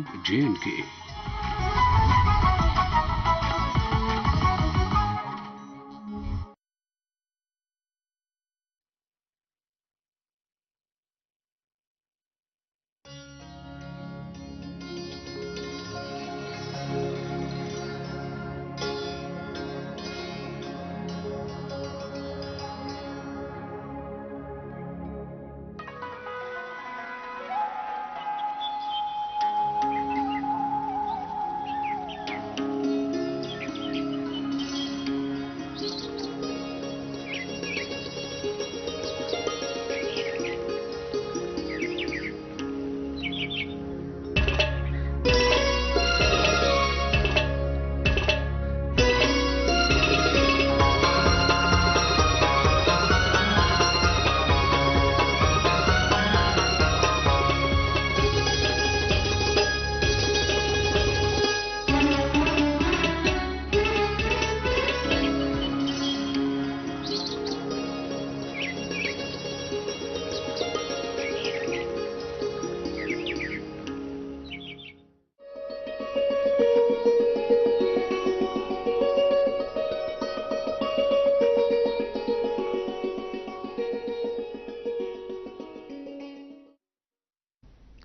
J&K।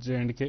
J&K।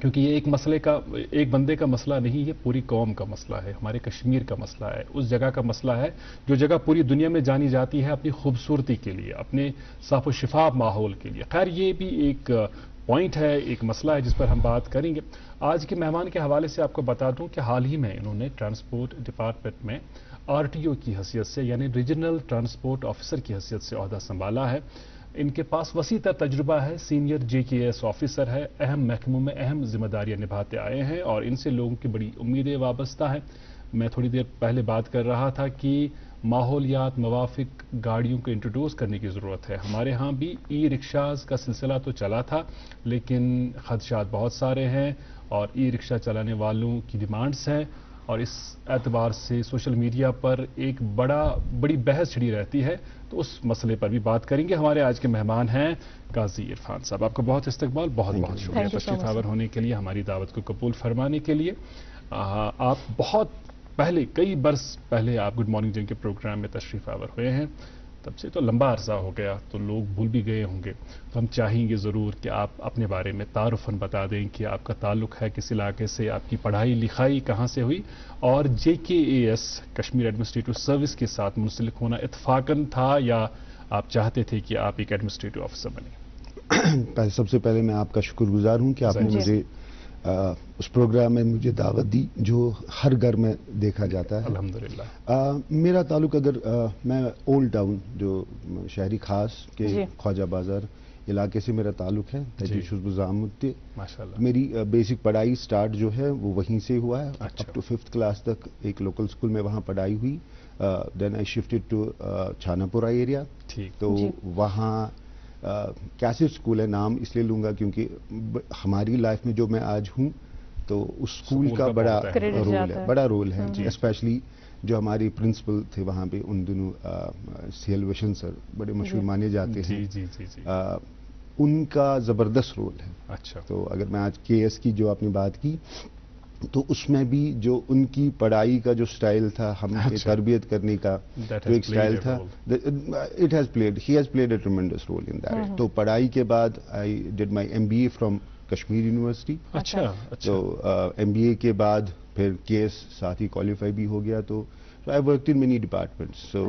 کیونکہ یہ ایک بندے کا مسئلہ نہیں، یہ پوری قوم کا مسئلہ ہے، ہمارے کشمیر کا مسئلہ ہے، اس جگہ کا مسئلہ ہے جو جگہ پوری دنیا میں جانی جاتی ہے اپنی خوبصورتی کے لیے، اپنے صاف و شفاف ماحول کے لیے. خیر یہ بھی ایک پوائنٹ ہے، ایک مسئلہ ہے جس پر ہم بات کریں گے. آج کے مہمان کے حوالے سے آپ کو بتا دوں کہ حال ہی میں انہوں نے ٹرانسپورٹ ڈپارٹمنٹ میں RTO کی حیثیت سے یعنی ریجنل ٹرانسپورٹ آفیسر کی حیثیت سے عہدہ سنبھالا ہے. ان کے پاس وسیع تر تجربہ ہے، سینئر JKS آفیسر ہے، اہم محکموں میں اہم ذمہ داریاں نبھاتے آئے ہیں اور ان سے لوگوں کی بڑی امیدیں وابستہ ہیں. میں تھوڑی دیر پہلے بات کر رہا تھا کہ ماحولیات موافق گاڑیوں کو انٹروڈیوس کرنے کی ضرورت ہے. ہمارے ہاں بھی رکشاز کا سلسلہ تو چلا تھا لیکن خدشات بہت سارے ہیں اور رکشہ چلانے والوں کی ڈیمانڈز ہیں اور اس اعتبار سے سوشل میڈیا پر ایک بڑی بحث چھڑی رہتی ہے. تو اس مسئلے پر بھی بات کریں گے. ہمارے آج کے مہمان ہیں قاضی عرفان صاحب. آپ کا بہت استقبال، بہت شکریہ تشریف آور ہونے کے لیے، ہماری دعوت کو قبول فرمانے کے لیے. آپ بہت پہلے کئی برس پہلے آپ گڈ مارننگ جن کے پروگرام میں تشریف آور ہوئے ہیں، تب سے تو لمبا عرصہ ہو گیا تو لوگ بھول بھی گئے ہوں گے. تو ہم چاہیں گے ضرور کہ آپ اپنے بارے میں تعارفاً بتا دیں کہ آپ کا تعلق ہے کس علاقے سے، آپ کی پڑھائی لکھائی کہاں سے ہوئی اور JKAS کشمیر ایڈمنسٹریٹو سروس کے ساتھ منسلک ہونا اتفاقاً تھا یا آپ چاہتے تھے کہ آپ ایک ایڈمنسٹریٹو آفیسر بنیں؟ سب سے پہلے میں آپ کا شکر گزار ہوں کہ آپ نے مجھے اس پروگرام میں مجھے دعوت دی جو ہر گھر میں دیکھا جاتا ہے. الحمدللہ. میرا تعلق اگر میں اولڈ ٹاؤن جو شہری خاص کے خواجہ بازار علاقے سے میرا تعلق ہے. میری بیسک پڑھائی سٹارٹ جو ہے وہ وہیں سے ہوا ہے. اپ ٹو 5th کلاس تک ایک لوکل اسکول میں وہاں پڑھائی ہوئی. دین آئی شفٹڈ ٹو چھانا پورہ ایریا. تو وہاں کیسے اسکول ہے، نام اس لیے لوں گا کیونکہ ہماری لائف میں جو میں آج ہوں تو اس اسکول کا بڑا رول ہے. اسپیشلی جو ہمارے پرنسپل تھے وہاں پہ ان دنوں CL وشن سر بڑے مشہور مانے جاتے ہیں. ان کا زبردست رول ہے. اچھا. تو اگر میں آج KS کی جو آپ نے بات کی تو اس میں بھی جو ان کی پڑھائی کا جو سٹائل تھا، ہم کی تربیت کرنے کا جو ایک سٹائل تھا، he has played a tremendous role in that. تو پڑھائی کے بعد I did my MBA from Kashmir university. اچھا. تو MBA کے بعد پھر KS ساتھ ہی کوالیفائی بھی ہو گیا. تو I worked in many departments. So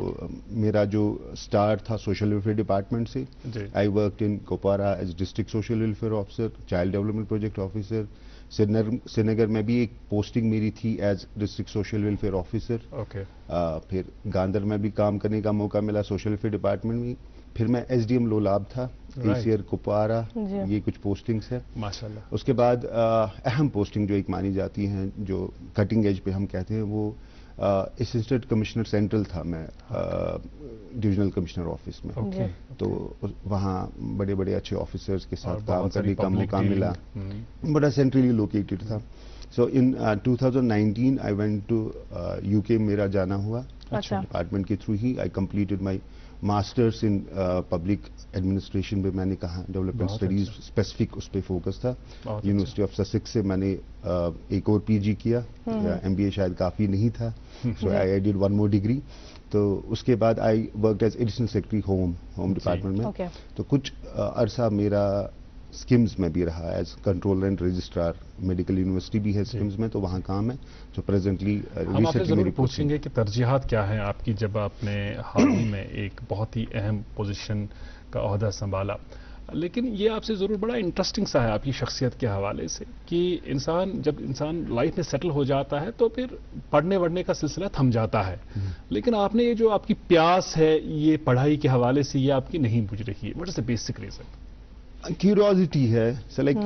میرا جو اسٹارٹ تھا سوشل ویلفیئر ڈپارٹمنٹ سے. I worked in Kupwara as district social welfare officer, child development project officer. Srinagar میں بھی ایک پوسٹنگ میری تھی as district social welfare officer. پھر گاندر میں بھی کام کرنے کا موقع ملا سوشل ویلفیئر ڈپارٹمنٹ میں. پھر میں SDM لولاب تھا. ACR کپوارا، یہ کچھ پوسٹنگس ہیں ماشاءاللہ. اس کے بعد اہم پوسٹنگ جو ایک مانی جاتی ہیں جو کٹنگ ایج پہ ہم کہتے ہیں وہ اسسٹنٹ کمشنر سینٹرل تھا میں ڈویژنل کمشنر آفس میں. تو وہاں بڑے بڑے اچھے آفیسرز کے ساتھ کام کرنے کا موقع ملا. بڑا سینٹرلی لوکیٹڈ تھا. سو ان 2019 آئی وینٹ ٹو UK. میرا جانا ہوا ڈپارٹمنٹ کے through he. I completed my masters in public administration پہ. میں نے کہا ڈیولپمنٹ اسٹڈیز اسپیسیفک اس پہ فوکس تھا. یونیورسٹی آف سسیکس سے میں نے ایک اور PG کیا. MBA شاید کافی نہیں تھا. So I did one more degree. تو اس کے بعد I worked as additional secretary home department میں. تو کچھ عرصہ میرا اسکمز میں بھی رہا as controller and registrar. Medical university بھی ہے اسکمز میں تو وہاں کام ہے. تو پریزنٹلی ہم آپ سے ضرور پوچھیں گے کہ ترجیحات کیا ہیں آپ کی جب آپ نے حال ہی میں ایک بہت ہی اہم پوزیشن کا عہدہ سنبھالا. لیکن یہ آپ سے ضرور بڑا انٹرسٹنگ سا ہے آپ کی شخصیت کے حوالے سے کہ جب انسان لائف میں سیٹل ہو جاتا ہے تو پھر پڑھنے وڑھنے کا سلسلہ تھم جاتا ہے. لیکن آپ نے یہ جو آپ کی پیاس ہے یہ پڑھائی کے حوالے سے یہ آپ کی نہیں بجھ رہی ہے. What is the basic reason? Curiosity ہے. لائک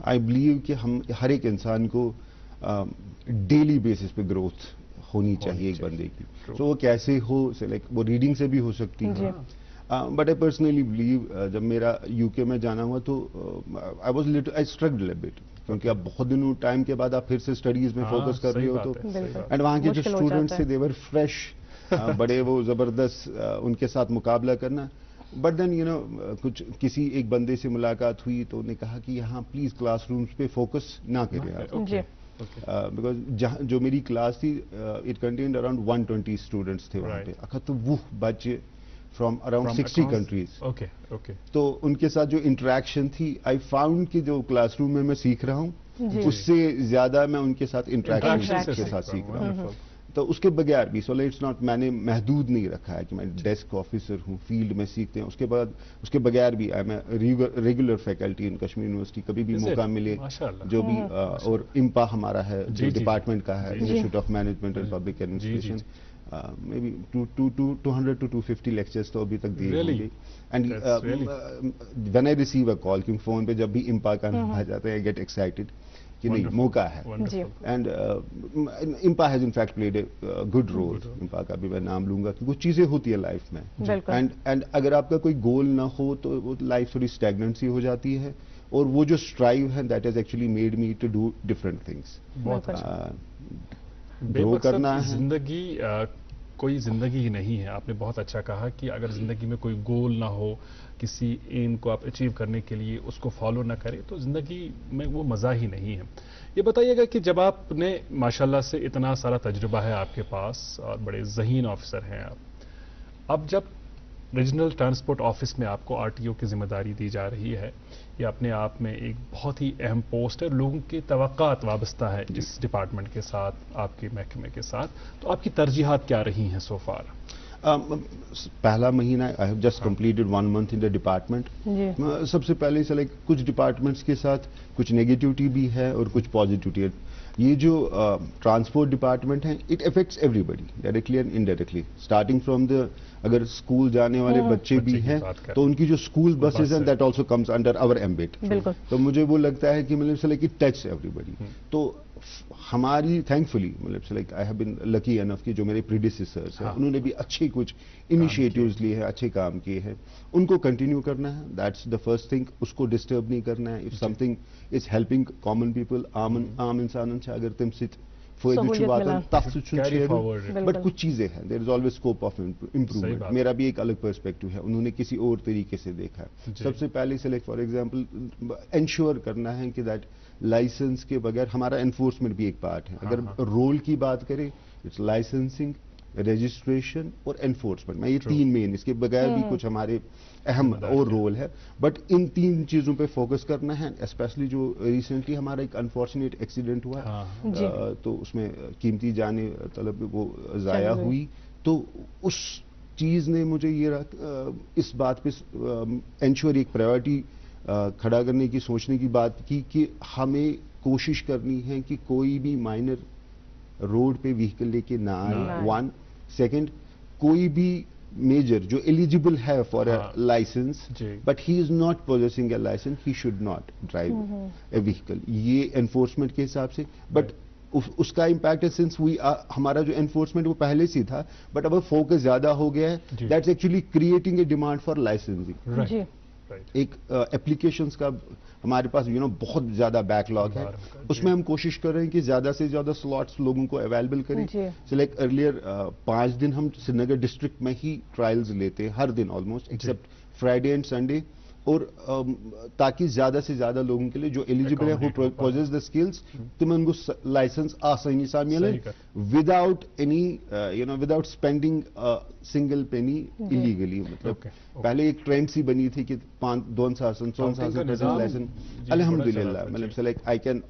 آئی بلیو کہ ہم ہر ایک انسان کو ڈیلی بیسس پہ گروتھ ہونی چاہیے ایک بندے کی. تو وہ کیسے ہو؟ لائک وہ ریڈنگ سے بھی ہو سکتی ہے. بٹ آئی پرسنلی بلیو جب میرا UK میں جانا ہوا تو آئی اسٹرگلڈ اے بٹ کیونکہ اب بہت دنوں ٹائم کے بعد آپ پھر سے اسٹڈیز میں فوکس کر رہے ہو. تو اینڈ وہاں کے جو اسٹوڈنٹس تھے دے ور فریش، بڑے وہ زبردست، ان کے ساتھ مقابلہ کرنا. بٹ دین کچھ کسی ایک بندے سے ملاقات ہوئی تو انہوں نے کہا کہ یہاں پلیز کلاس رومز پہ فوکس نہ کریں آپ. بیکاز جو میری کلاس تھی اٹ کنٹینڈ اراؤنڈ 120 اسٹوڈنٹس تھے وہاں پہ. تو وہ بچے فرام اراؤنڈ 60 کنٹریز. اوکے. تو ان کے ساتھ جو انٹریکشن تھی, آئی فاؤنڈ کہ جو کلاس روم میں میں سیکھ رہا ہوں اس سے زیادہ میں ان کے ساتھ انٹریکشن کے ساتھ سیکھ رہا ہوں. تو اس کے بغیر بھی سو اٹس ناٹ, میں نے محدود نہیں رکھا ہے کہ میں ڈیسک آفیسر ہوں, فیلڈ میں سیکھتے ہیں. اس کے بغیر بھی میں ریگولر فیکلٹی ان کشمیر یونیورسٹی, کبھی بھی موقع ملے جو بھی. اور امپا ہمارا ہے جو ڈپارٹمنٹ کا ہے, institute of management and public administration, may be 200 to 250 lectures تو ابھی تک دیے ہوں گے. And when I receive a call, کیونکہ فون پہ جب بھی امپا کا نام آ جاتا ہے آئی گیٹ ایکسائٹیڈ کہ نہیں موقع ہے. And IMPA has in fact played a good role. IMPA کا بھی میں نام لوں گا کہ کچھ چیزیں ہوتی ہیں لائف میں, اینڈ اگر آپ کا کوئی گول نہ ہو تو وہ لائف تھوڑی اسٹیگننٹ سی ہو جاتی ہے. اور وہ جو اسٹرائیو ہے that has actually made me to do different things. Grow کرنا ہے. زندگی کوئی زندگی ہی نہیں ہے. آپ نے بہت اچھا کہا کہ اگر زندگی میں کوئی گول نہ ہو, کسی ایم کو آپ اچیو کرنے کے لیے اس کو فالو نہ کریں تو زندگی میں وہ مزہ ہی نہیں ہے. یہ بتائیے گا کہ جب آپ نے ماشاءاللہ سے اتنا سارا تجربہ ہے آپ کے پاس اور بڑے ذہین آفیسر ہیں آپ, اب جب ریجنل ٹرانسپورٹ آفس میں آپ کو RTO کی ذمہ داری دی جا رہی ہے, یہ اپنے آپ میں ایک بہت ہی اہم پوسٹ ہے, لوگوں کی توقعات وابستہ ہے اس ڈپارٹمنٹ کے ساتھ, آپ کے محکمے کے ساتھ, تو آپ کی ترجیحات کیا رہی ہیں سو فار؟ پہلا مہینہ I have just completed 1 month in the department. سب سے پہلے کچھ ڈپارٹمنٹس کے ساتھ کچھ نیگیٹیوٹی بھی ہے اور کچھ پازیٹیوٹی ہے. یہ جو ٹرانسپورٹ ڈپارٹمنٹ ہے it affects everybody directly and indirectly, starting from the, اگر اسکول جانے والے بچے بھی ہیں تو ان کی جو اسکول بسز ہیں that also comes under our ambit. تو مجھے وہ لگتا ہے کہ مطلب اٹ ٹچ ایوری بڈی. تو ہماری تھینکفلی مطلب آئی ہیو بین لکی انف کہ جو میرے پریڈیسیسرز ہیں انہوں نے بھی اچھے کچھ انیشیٹوز لیے ہیں, اچھے کام کیے ہیں, ان کو کنٹینیو کرنا ہے. That's the first thing. اس کو ڈسٹرب نہیں کرنا ہے. If something is helping common people, عام انسانن سے اگر تم سے فائدہ چھو واتن تف سے بٹ کچھ چیزیں ہیں, there is always scope of improvement. میرا بھی ایک الگ پرسپیکٹو ہے, انہوں نے کسی اور طریقے سے دیکھا ہے. سب سے پہلے سے فار ایگزامپل انشور کرنا ہے کہ دیٹ لائسنس کے بغیر, ہمارا انفورسمنٹ بھی ایک پارٹ ہے. اگر رول کی بات کریں اٹس لائسنسنگ, رجسٹریشن اور انفورسمنٹ. میں یہ 3 مین, اس کے بغیر بھی کچھ ہمارے اہم اور رول ہے, بٹ ان 3 چیزوں پہ فوکس کرنا ہے. اسپیشلی جو ریسنٹلی ہمارا ایک انفارچونیٹ ایکسیڈنٹ ہوا تو اس میں قیمتی جانیں طلب وہ ضائع ہوئی, تو اس چیز نے مجھے یہ اس بات پہ انشور ایک پرائیورٹی کھڑا کرنے کی, سوچنے کی بات کی کہ ہمیں کوشش کرنی ہے کہ کوئی بھی مائنر روڈ پہ وہیکل لے کے نہ آئے. 1 سیکنڈ, کوئی بھی میجر جو ایلیجیبل ہے for a license but he is not possessing a license, he should not drive a vehicle. یہ انفورسمنٹ کے حساب سے, بٹ اس کا امپیکٹ ہے سنس ہمارا جو انفورسمنٹ وہ پہلے سے تھا بٹ اب فوکس زیادہ ہو گیا ہے. That's actually creating a demand for licensing. ایک اپلیکیشنز کا ہمارے پاس بہت زیادہ بیک لاگ ہے, اس میں ہم کوشش کر رہے ہیں کہ زیادہ سے زیادہ سلاٹس لوگوں کو اویلیبل کریں. لائک ارلیئر 5 دن ہم سری نگر ڈسٹرکٹ میں ہی ٹرائلز لیتے ہیں ہر دن almost, except Friday and Sunday, اور تاکہ زیادہ سے زیادہ لوگوں کے لیے جو ایلیجیبل ہے ہو پوزیس دا اسکلز تم ان کو لائسنس آسانی سے ملے without any without spending single penny illegally. مطلب پہلے ایک ٹرینڈ سی بنی تھی کہ 2 لائسنس. الحمدللہ مطلب لائک آئی کین,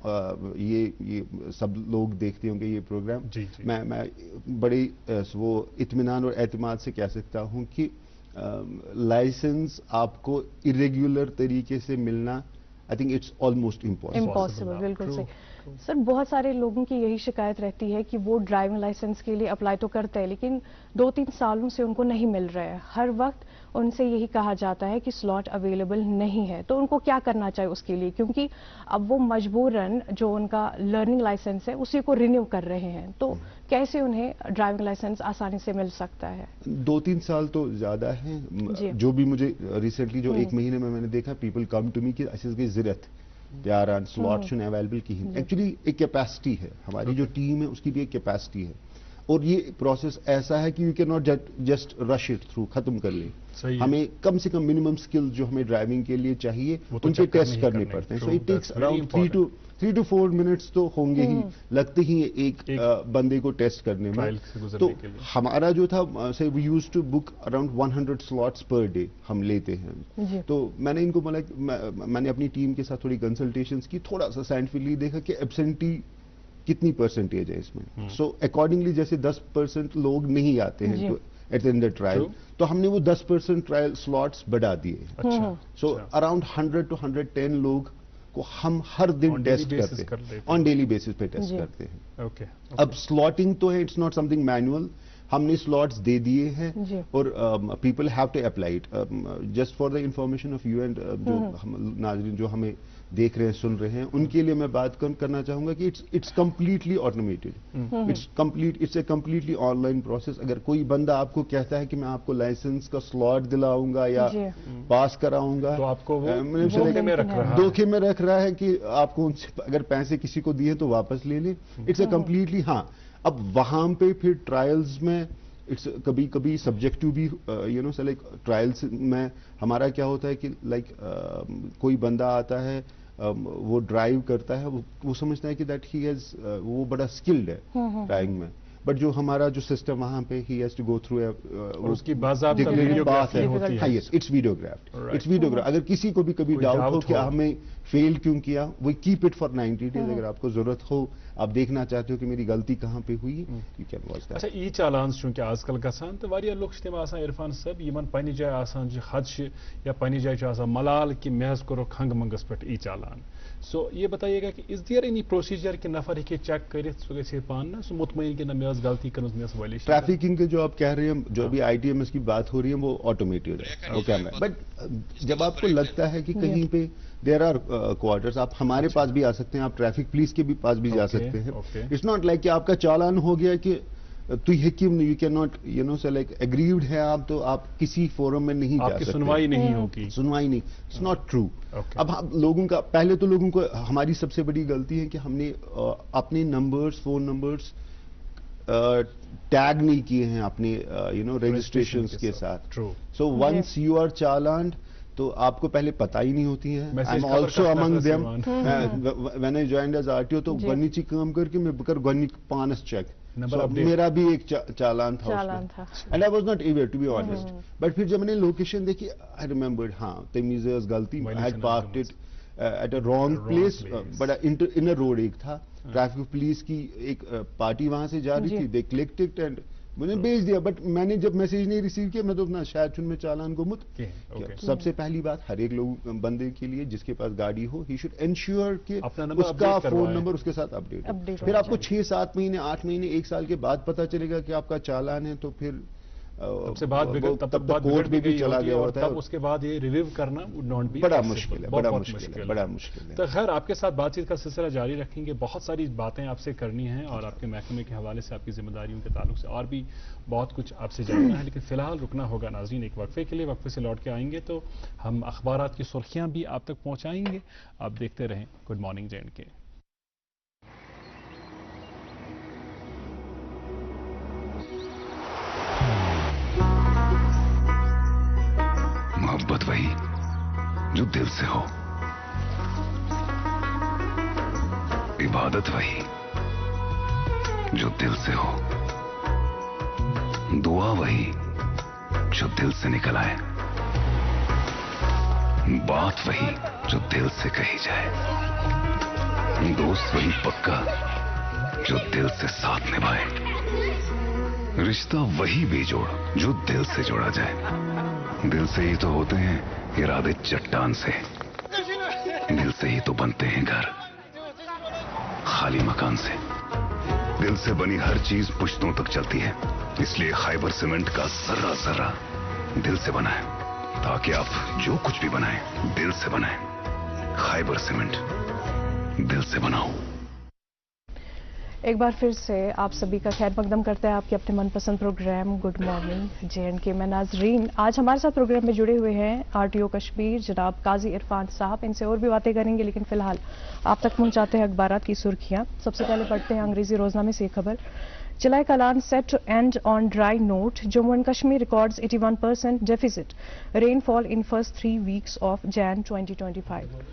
یہ سب لوگ دیکھتے ہوں گے یہ پروگرام, میں بڑے وہ اطمینان اور اعتماد سے کہہ سکتا ہوں کہ لائسنس آپ کو ارریگولر طریقے سے ملنا I think it's almost impossible. بالکل صحیح سر. بہت سارے لوگوں کی یہی شکایت رہتی ہے کہ وہ ڈرائیونگ لائسنس کے لیے اپلائی تو کرتے ہیں لیکن 2-3 سالوں سے ان کو نہیں مل رہا ہے. ہر وقت ان سے یہی کہا جاتا ہے کہ سلاٹ اویلیبل نہیں ہے. تو ان کو کیا کرنا چاہیے اس کے لیے, کیونکہ اب وہ مجبوراً جو ان کا لرننگ لائسنس ہے اسی کو رینیو کر رہے ہیں, تو کیسے انہیں ڈرائیونگ لائسنس آسانی سے مل سکتا ہے؟ 2-3 سال تو زیادہ ہیں. جو بھی مجھے ریسنٹلی جو 1 مہینے میں نے دیکھا, پیپل کم ٹو می کہ اسی کی ضرورت پیاران سلاٹ چھن اویلیبل کی. ایکچولی ایک کیپیسٹی ہے, ہماری جو ٹیم ہے اس کی بھی ایک کیپیسٹی ہے, اور یہ پروسیس ایسا ہے کہ you can not just rush it through, ختم کر لیں. ہمیں کم سے کم منیمم سکل جو ہمیں ڈرائیونگ کے لیے چاہیے ان کے ٹیسٹ کرنے پڑتے ہیں. So it takes around 3 to 4 minutes تو ہوں گے ہی لگتے ہی ایک بندے کو ٹیسٹ کرنے میں. تو ہمارا جو تھا say we used to book around 100 slots per day ہم لیتے ہیں. تو میں نے ان کو میں نے اپنی ٹیم کے ساتھ تھوڑی کنسلٹیشنز کی, تھوڑا سا سائنٹیفکلی دیکھا کہ ایبسینٹی کتنی پرسنٹیج ہے اس میں. سو اکارڈنگلی جیسے 10% لوگ نہیں آتے ہیں at the end the trial, تو ہم نے وہ 10% ٹرائل سلاٹس بڑھا دیے. سو اراؤنڈ 100 to 110 لوگ کو ہم ہر دن ٹیسٹ کرتے ہیں, آن ڈیلی بیسس پہ ٹیسٹ کرتے ہیں. اب سلاٹنگ تو ہے, it's not something manual, ہم نے سلاٹس دے دیے ہیں اور people have to apply it. Just for the information of you and جو ناظرین جو ہمیں دیکھ رہے ہیں سن رہے ہیں ان کے لیے میں بات کرنا چاہوں گا کہ it's completely automated, it's a completely online process. اگر کوئی بندہ آپ کو کہتا ہے کہ میں آپ کو لائسنس کا سلاٹ دلاؤں گا یا پاس کراؤں گا, تو آپ کو دھوکے میں رکھ رہا ہے کہ آپ کو ان سے اگر پیسے کسی کو دیے تو واپس لے لیں. اٹس اے کمپلیٹلی, ہاں اب وہاں پہ پھر ٹرائلز میں کبھی کبھی سبجیکٹو بھی لائک ٹرائلس میں ہمارا کیا ہوتا ہے کہ لائک کوئی بندہ آتا ہے, وہ ڈرائیو کرتا ہے, وہ سمجھتا ہے کہ دیٹ ہی ہیز, وہ بڑا اسکلڈ ہے ڈرائیونگ میں, بٹ جو ہمارا جو سسٹم وہاں پہ he has to go through اس کی باضابطہ ویڈیوگرافی ہوتی ہے. It's videographed. اگر کسی کو بھی کبھی ڈاؤٹ ہو کہ ہمیں فیل کیوں کیا, وہ کیپ اٹ فار 90 days. اگر آپ کو ضرورت ہو, آپ دیکھنا چاہتے ہو کہ میری غلطی کہاں پہ ہوئی, یو کین واچ دیٹ. اچھا, ای چالانز چونکہ آج کل گژھان تو واریاہ لوگ چھِ تِم آسان عرفان صٲب یمن پننہِ جایہِ آسان چھِ خدشہِ یا پننہِ جایہِ چھُ آسان ملال کہ مےٚ حظ کوٚرُکھ ہنٛگہٕ منٛگس پٮ۪ٹھ ای چالان. سو یہ بتائیے گا کہ از دیئر اینی پروسیجر کہ نفر ہیٚکہِ چیک کٔرِتھ سُہ گژھِ پانہٕ نا سُہ مطمئن کہ نہ مےٚ ٲس غلطی کٔرمٕژ مےٚ ٲس وایلیشن. ٹریفکنگ کے جو آپ کہہ رہے ہیں, جو ابھی ITMS کی بات ہو رہی ہے وہ آٹومیٹڈ ہے, وہ کیمرہ. بٹ جب آپ کو لگتا ہے کہ کہیں پہ دیر آر کوارٹرز, آپ ہمارے پاس بھی آ سکتے ہیں, آپ ٹریفک پولیس کے بھی پاس بھی جا سکتے ہیں. اٹس ناٹ لائک کہ آپ کا چالان ہو گیا کہ تو یو کین ناٹ سے لائک اگریوڈ ہے آپ, تو آپ کسی فورم میں نہیں جا سکتے, سنوائی نہیں ہوگی, سنوائی نہیں. It's not true. اب لوگوں کا پہلے تو لوگوں کو, ہماری سب سے بڑی غلطی ہے کہ ہم نے اپنے نمبرز, فون نمبرز ٹیگ نہیں کیے ہیں اپنے رجسٹریشنز کے ساتھ. سو ونس یو آر چالانڈ تو آپ کو پہلے پتہ ہی نہیں ہوتی ہے. I am also among them. When I joined as RTO تو گۄڈنِچی کٲم کر کے میں کر گۄڈنِک پانس چیک. میرا بھی ایک چالان تھا and I was not ever to be honest. But پھر جب میں نے لوکیشن دیکھی آئی ریمبرڈ, ہاں تمیز غلطی, I had parked it at a wrong place. بڑا انر روڈ ایک تھا, ٹریفک پولیس کی ایک پارٹی وہاں سے جا رہی تھی, دے کلکڈ اٹ اینڈ مجھے بھیج دیا. بٹ میں نے جب میسج نہیں ریسیو کیا, میں تو اپنا شاید چن میں چالان گمت. سب سے پہلی بات ہر ایک لوگ بندے کے لیے جس کے پاس گاڑی ہو, ہی شوڈ انشیور کہ اس کا فون نمبر اس کے ساتھ اپڈیٹ. پھر آپ کو 6-7 مہینے 8 مہینے 1 سال کے بعد پتا چلے گا کہ آپ کا چالان ہے, تو پھر سے بات تب تک کورٹ میں بھی چلا گیا ہوتا ہے, اور اس کے بعد یہ ریویو کرنا بڑا مشکل ہے, بڑا مشکل ہے. تو خیر آپ کے ساتھ بات چیت کا سلسلہ جاری رکھیں گے. بہت ساری باتیں آپ سے کرنی ہیں اور آپ کے محکمے کے حوالے سے, آپ کی ذمہ داریوں کے تعلق سے اور بھی بہت کچھ آپ سے جاننا ہے, لیکن فی الحال رکنا ہوگا ناظرین ایک وقفے کے لیے. وقفے سے لوٹ کے آئیں گے تو ہم اخبارات کی سرخیاں بھی آپ تک پہنچائیں گے. آپ دیکھتے رہیں گڈ مارننگ J&K. محبت وہی جو دل سے ہو, عبادت وہی جو دل سے ہو, دعا وہی جو دل سے نکل آئے, بات وہی جو دل سے کہی جائے, دوست وہی پکا جو دل سے ساتھ نبھائے, رشتہ وہی بے جوڑ جو دل سے جوڑا جائے. دل سے ہی تو ہوتے ہیں ارادے چٹان سے, دل سے ہی تو بنتے ہیں گھر خالی مکان سے. دل سے بنی ہر چیز پشتوں تک چلتی ہے, اس لیے خیبر سیمنٹ کا ذرہ ذرہ دل سے بنا ہے, تاکہ آپ جو کچھ بھی بنائیں دل سے بنائیں. خیبر سیمنٹ, دل سے بناؤ. ایک بار پھر سے آپ سبھی کا خیر مقدم کرتا ہے آپ کے اپنے من پسند پروگرام گڈ مارننگ J&K میں. ناظرین آج ہمارے ساتھ پروگرام میں جڑے ہوئے ہیں RTO کشمیر جناب قاضی عرفان صاحب. ان سے اور بھی باتیں کریں گے, لیکن فی الحال آپ تک پہنچاتے ہیں اخبارات کی سرخیاں. سب سے پہلے پڑھتے ہیں انگریزی روزنامے سے یہ خبر Chilai Kalan set to end on dry note. Jammu and Kashmir records 81% deficit rainfall in first 3 weeks of Jan 2025.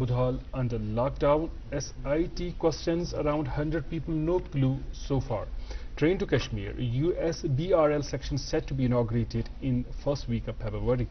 Budhal under lockdown, SIT questions around 100 people, no clue so far. Train to Kashmir, USBRL section set to be inaugurated in first week of February.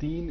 3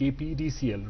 KPDCL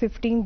15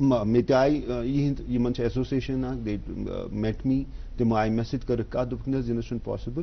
مے تہِ آیہِ یِہِنٛد یِمن چھِ association اکھ دے meat می تِمو آیہِ مےٚ سۭتۍ کٔرٕکھ کتھ دوٚپُکھ نہ حظ یہِ چھُنہٕ possible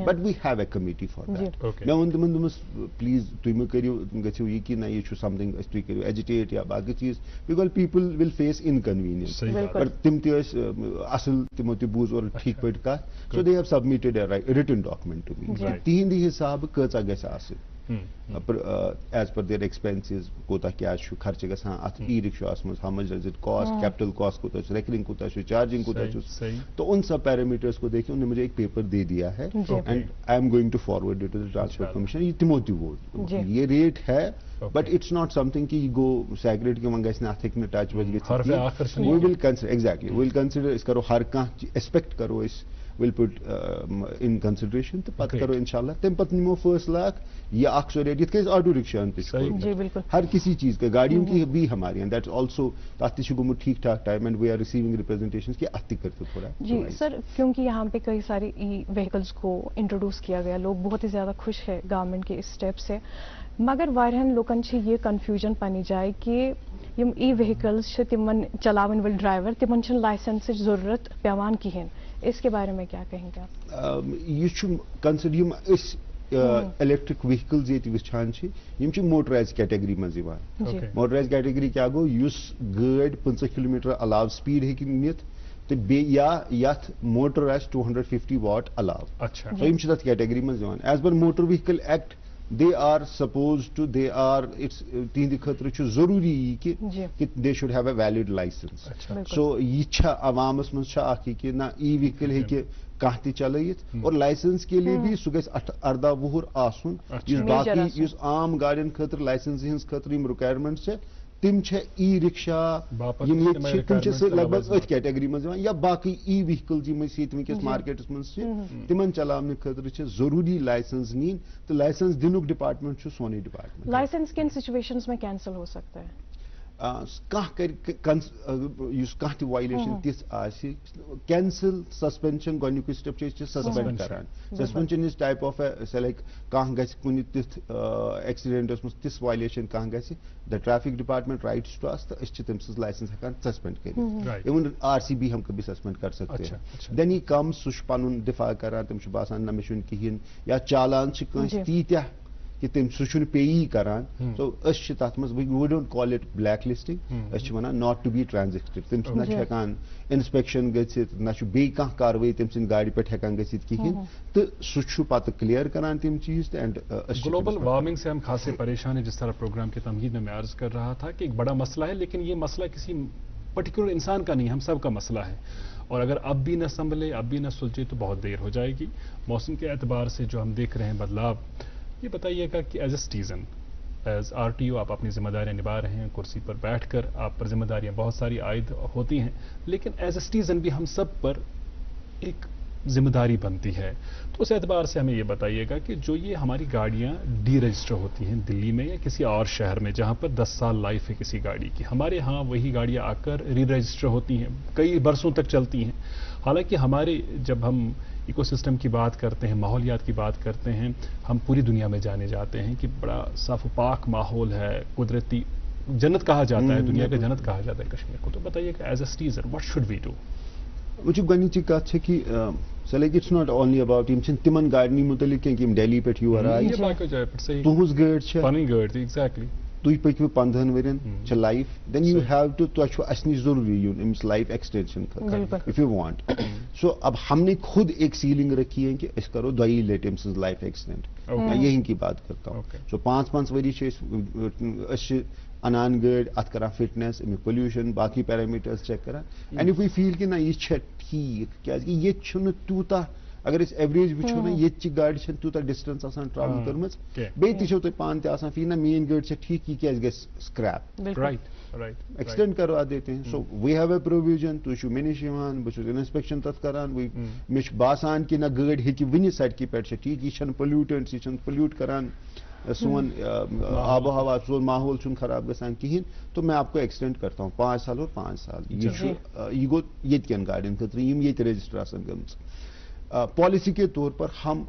but we have a committee for that مےٚ ووٚن تِمن دوٚپمَس پلیٖز تُہۍ مہٕ کٔرِو گٔژھِو یہِ کہِ نہ یہِ چھُ سمتھِنگ أسۍ تُہۍ کٔرِو ایجِٹیٹ یا باقٕے چیٖز because people will face inconvenience but تِم تہِ ٲسۍ اصٕل تِمو تہِ بوٗز اورٕ ٹھیٖک پٲٹھۍ کتھ so they have submitted a written document to me تِہنٛدِ حِسابہٕ کۭژاہ گژھِ آسٕنۍ ایز پر دیئر ایکسپینسز کوتاہ کیٛاہ چھُ خرچہٕ گژھان اتھ ای رکشاہس منٛز ہاو much does it cost capital cost کوتاہ چھُ ریکرنگ کوتاہ چھُ چارجنگ کوتاہ چھُ تو ان سب پیرامیٹرس کو دیکھیں انہوں نے مجھے ایک پیپر دے دیا ہے and I am going to forward it to the transport commission یہ تمو تہِ ووت یہ ریٹ ہے بٹ اٹس ناٹ سمتھنگ کہ یہ گو سیکریٹ کہ وۄنۍ گژھِ نہٕ اتھ ہیٚکہِ نہٕ ٹچ وچ گٔژھِتھ we will consider exactly we will consider أسۍ کرو ہر کانٛہہ ایسپیکٹ کرو أسۍ ول پٹ ان کنسڈریشن تو پتہٕ کرو انشاءاللہ تمہِ پتہٕ نِمو فٲصلہٕ اکھ یہ اکھ سو ریٹ یِتھ کٔنۍ آٹو رکشاہن تہِ چھُ ہر کسی چیز کا گاڑیوں کی بھی ہمارے یہاں دیٹس آلسو تتھ تہِ چھُ گوٚمُت ٹھیک ٹھاک time and we are receiving representation کہ اتھ تہِ کٔرِو تھوڑا جی سر کیونکہ یہاں پہ کئی سارے ای وہیکلس کو انٹروڈیوس کیا گیا لوگ بہت ہی زیادہ خوش ہے گورنمنٹ کے اس اسٹیپ سے مگر واریاہن لوکن چھ یہ کنفیوژن پننہِ جایہِ کہ یم ای وہیکلز چھ تمن چلاون وٲلۍ ڈرائیور تمن چھنہٕ لائسنسٕچ ضرورت پیوان کہیٖنۍ اس کے بارے میں کیا کہیں گے آپ یہ چھُ کنسڈر یم أسۍ الیکٹرک وہیکلز ییٚتہِ وٕچھان چھِ یم چھِ موٹرائز کیٹگری منٛز یِوان موٹرائز کیٹگری کیٛاہ گوٚو یُس گٲڑۍ 50 کلومیٹر علاوٕ سپیڈ ہیٚکہِ نِتھ تہٕ بیٚیہِ یا یتھ موٹر آسہِ 250 واٹ علاوٕ سو یم چھِ تتھ کیٹگری منٛز یِوان as per motor vehicle act they are supposed to they are it's تہندِ خٲطرٕ چھُ ضروٗری یہِ کہ they should have a valid license so یہ چھا عوامس منٛز چھا اکھ یہِ کہ نہ ای وہیکل ہیٚکہِ کانٛہہ تہِ چلٲیِتھ اور لائسنس کے لیے بھی سُہ گژھِ 18 وُہُر آسُن یُس باقٕے یُس عام گاڑٮ۪ن خٲطرٕ لائسنس ہٕنٛز خٲطرٕ یِم رِکوایرمنٹ چھِ تِم چھِ ای رکشا یِم ییٚتہِ چھِ تِم چھِ لگ بگ أتھۍ کیٹگری منٛز یِوان یا باقٕے ای وہیکل یِم أسۍ ییٚتہِ وٕنکیٚس مارکیٹس منٛز چھِ تِمن چلاونہٕ خٲطرٕ چھِ ضروٗری لائسنس نِنۍ تہٕ لائسنس دِنُک ڈپارٹمنٹ چھُ سونُے ڈپارٹمنٹ لائسنس کن سچویشنز میں کینسل ہو سکتا ہے کانٛہہ کرِ یُس کانٛہہ تہِ وایلیشن تِژھ آسہِ کینسل سسپینشن گۄڈنیُکُے سٹیپ چھِ أسۍ چھِ سسپینڈ کران suspension is type of a like کانٛہہ گژھِ کُنہِ تِژھ ایکسیڈنٹس منٛز تِژھ وایلیشن کانٛہہ گژھِ the traffic department writes to us تہٕ أسۍ چھِ تٔمۍ سٕنٛز لائسنس ہٮ۪کان سسپینڈ کٔرِتھ ایون RCB ہم کبھی سسپینڈ کر سکتے ہیں دین ہی کم سُہ چھُ پنُن دفاع کران تٔمِس چھُ باسان نہ مےٚ چھُنہٕ کِہیٖنۍ یا چالان چھِ کٲنٛسہِ تیٖتیاہ کہ تم سُہ چھُنہٕ پیی کران سو أسۍ چھِ تتھ منٛز we don't call it blacklisting أسۍ چھِ ونان ناٹ ٹو بی ٹرانزیکٹڈ تم چھِ نہ چھِ ہٮ۪کان انسپیکشن گٔژھِتھ نہ چھُ بیٚیہِ کانٛہہ کاروٲیی تٔمۍ سٕنٛدِ گاڑِ پٮ۪ٹھ ہٮ۪کان گٔژھِتھ کِہیٖنۍ تہٕ سُہ چھُ پتہٕ کلیئر کران تِم چیٖز تہٕ اینڈ گلوبل وارمنگ سے ہم خاصے پریشان ہیں جس طرح پروگرام کی تمہید میں عرض کر رہا تھا کہ ایک بڑا مسئلہ ہے لیکن یہ مسئلہ کسی پرٹیکولر انسان کا نہیں ہم سب کا مسئلہ ہے اور اگر اب بھی نہ سنبھلے اب بھی نہ سلجھے تو بہت دیر ہو جائے گی موسم کے اعتبار سے جو ہم دیکھ رہے ہیں بدلاؤ یہ بتائیے گا کہ as a citizen as RTO آپ اپنی ذمہ داریاں نبھا رہے ہیں کرسی پر بیٹھ کر آپ پر ذمہ داریاں بہت ساری عائد ہوتی ہیں لیکن ایز اے سٹیزن بھی ہم سب پر ایک ذمہ داری بنتی ہے تو اس اعتبار سے ہمیں یہ بتائیے گا کہ جو یہ ہماری گاڑیاں ڈی رجسٹر ہوتی ہیں دلی میں یا کسی اور شہر میں جہاں پر 10 سال لائف ہے کسی گاڑی کی ہمارے ہاں وہی گاڑیاں آ کر ری رجسٹر ہوتی ہیں کئی برسوں تک چلتی ہیں حالانکہ ہمارے جب ہم ایکو سسٹم کی بات کرتے ہیں ماحولیات کی بات کرتے ہیں ہم پوری دنیا میں جانے جاتے ہیں کہ بڑا صاف و پاک ماحول ہے قدرتی جنت کہا جاتا ہے دنیا کا جنت کہا جاتا ہے کشمیر کو تو بتائیے کہ as a citizen what should we do وچھو گۄڈنِچی کتھ چھِ کہ like it's not only about یم چھِنہٕ تِمن گاڑنٕے مُتعلق کینٛہہ یِم دہلی پٮ۪ٹھ یور آیہِ تُہٕنٛز گٲڑۍ چھےٚ پنٕنۍ گٲڑۍ تہِ ایگزیکٹلی تُہۍ پٔکِو 15 ؤرین چھےٚ لایف دین یوٗ ہیو ٹو تۄہہِ چھُ اَسہِ نِش ضروٗری یُن أمِس لایف ایکسٹینشن خٲطرٕ اف یوٗ وانٹ سو اب ہم نے خود ایک سیلنگ رکھی ہے کہ أسۍ کرو 2 لٹہِ أمۍ سٕنٛز لایف ایکسٹینڈ میں یہی کی بات کرتا ہوں سو 5 ؤری چھِ أسۍ چھِ انان گٲڑۍ اتھ کران فٹنس امیُک پولیوشن باقی پیرامیٹرز چیک کران اینڈ اف وی فیل کہ نہ یہِ چھےٚ ٹھیٖک کیازِ کہ ییٚتہِ چھُنہٕ تیوٗتاہ اگر أسۍ ایوریج وٕچھو نا ییٚتہِ چہِ گاڑِ چھَنہٕ تیوٗتاہ ڈِسٹنس آسان ٹرٛاوٕل کٔرمٕژ بیٚیہِ تہِ چھو تۄہہِ پانہٕ تہِ آسان فیل نہ میٲنۍ گٲڑۍ چھےٚ ٹھیٖک یہِ کیازِ گژھِ سکریپ ایکسٹینڈ کرو اتھ دیتے ہیں سو وی ہیو اے پروویژن تُہۍ چھِو مےٚ نِش یِوان بہٕ چھُس انسپیکشن تتھ کران مےٚ چھُ باسان کہ نہ گٲڑۍ ہیٚکہِ ؤنِتھ سڑکہِ پٮ۪ٹھ چھےٚ ٹھیٖک یہِ چھَنہٕ پولیوٹنٹس یہِ چھَنہٕ پولیوٹ کران سون آب و ہوا سون ماحول چھُنہٕ خراب گژھان کہیٖنۍ تو میں آپ کو ایکسٹینڈ کرتا ہوں 5 سال اور 5 سال یہ چھُ یہ گوٚو ییٚتہِ کٮ۪ن گاڑٮ۪ن خٲطرٕ یِم ییٚتہِ رجسٹر آسان گٔمٕژ پالیسی کے طور پر ہم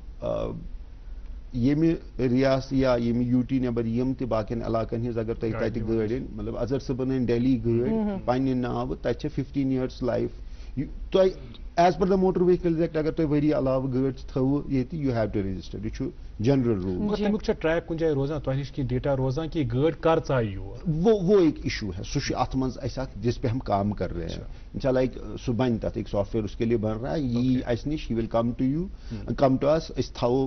ییٚمہِ رِیاست یا ییٚمہِ یوٗٹی نٮ۪بر یِم تہِ باقین علاقن ہٕنٛز اگر تۄہہِ تَتہِ گٲڑۍ أنۍ مطلب اظہر صٲبن أنۍ ڈہلی گٲڑۍ پننہِ ناوٕ تَتہِ چھےٚ 15 years لایف تۄہہِ as per the motor vehicles act اگر تۄہہِ ؤری علاوٕ گٲڑۍ تھٲوٕ ییٚتہِ یوٗ ہیو ٹو رجسٹر یہِ چھُ جنرل روٗل. مگر تمیُک چھا ٹریک کُنہِ جایہِ روزان تۄہہِ نِش کینٛہہ ڈیٹا روزان کہ یہ گٲڑۍ کر ژایہِ یور؟ وہ ایک ایشو ہے سُہ چھُ اتھ منٛز اَسہِ اکھ جس پہ ہم کام کر رہے ہیں انشاء لائک سُہ بنہِ تتھ ایک سافٹ ویئر اس کے لیے بن رہا ہے یی اَسہِ نِش he will come to you come to us أسۍ تھاوو